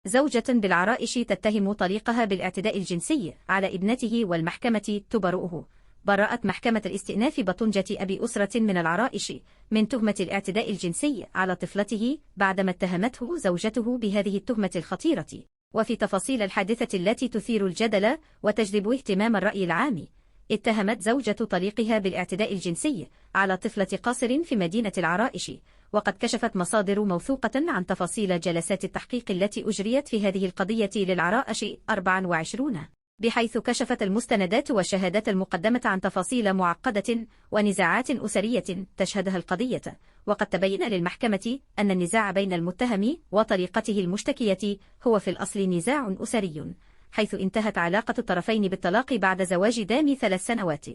زوجة بالعرائش تتهم طليقها بالاعتداء الجنسي على ابنته والمحكمة تبرئه. برأت محكمة الاستئناف بطنجة أبي أسرة من العرائش من تهمة الاعتداء الجنسي على طفلته بعدما اتهمته زوجته بهذه التهمة الخطيرة. وفي تفاصيل الحادثة التي تثير الجدل وتجذب اهتمام الرأي العام، اتهمت زوجة طليقها بالاعتداء الجنسي على طفلة قاصر في مدينة العرائش. وقد كشفت مصادر موثوقة عن تفاصيل جلسات التحقيق التي أجريت في هذه القضية للعرائش 24، بحيث كشفت المستندات والشهادات المقدمة عن تفاصيل معقدة ونزاعات أسرية تشهدها القضية. وقد تبين للمحكمة أن النزاع بين المتهم وطليقته المشتكية هو في الأصل نزاع أسري، حيث انتهت علاقة الطرفين بالطلاق بعد زواج دام 3 سنوات.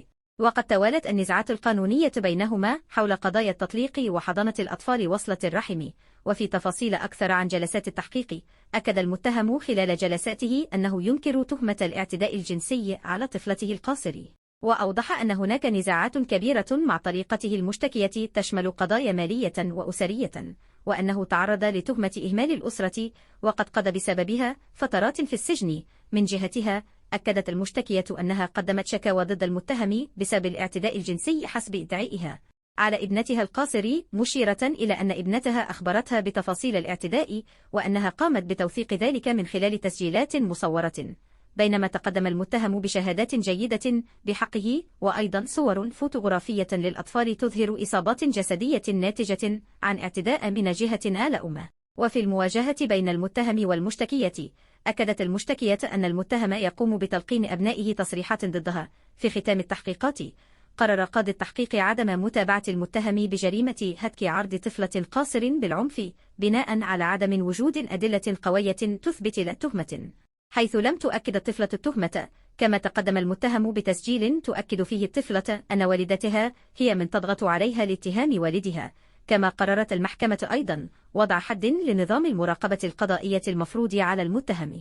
وقد توالت النزاعات القانونية بينهما حول قضايا التطليق وحضانة الأطفال وصلة الرحم. وفي تفاصيل أكثر عن جلسات التحقيق، أكد المتهم خلال جلساته أنه ينكر تهمة الاعتداء الجنسي على طفلته القاصر، وأوضح أن هناك نزاعات كبيرة مع طليقته المشتكية تشمل قضايا مالية وأسرية، وأنه تعرض لتهمة إهمال الأسرة وقد قضى بسببها فترات في السجن. من جهتها، أكدت المشتكية أنها قدمت شكاوى ضد المتهم بسبب الاعتداء الجنسي حسب ادعائها على ابنتها القاصر، مشيرة إلى أن ابنتها أخبرتها بتفاصيل الاعتداء وأنها قامت بتوثيق ذلك من خلال تسجيلات مصورة، بينما تقدم المتهم بشهادات جيدة بحقه وأيضا صور فوتوغرافية للأطفال تظهر إصابات جسدية ناتجة عن اعتداء من جهة آل. وفي المواجهة بين المتهم والمشتكية، أكدت المشتكية أن المتهم يقوم بتلقين أبنائه تصريحات ضدها. في ختام التحقيقات، قرر قاضي التحقيق عدم متابعة المتهم بجريمة هتك عرض طفلة قاصر بالعنف بناء على عدم وجود أدلة قوية تثبت لا تهمة، حيث لم تؤكد الطفلة التهمة. كما تقدم المتهم بتسجيل تؤكد فيه الطفلة أن والدتها هي من تضغط عليها لاتهام والدها. كما قررت المحكمة أيضا وضع حد لنظام المراقبة القضائية المفروض على المتهم.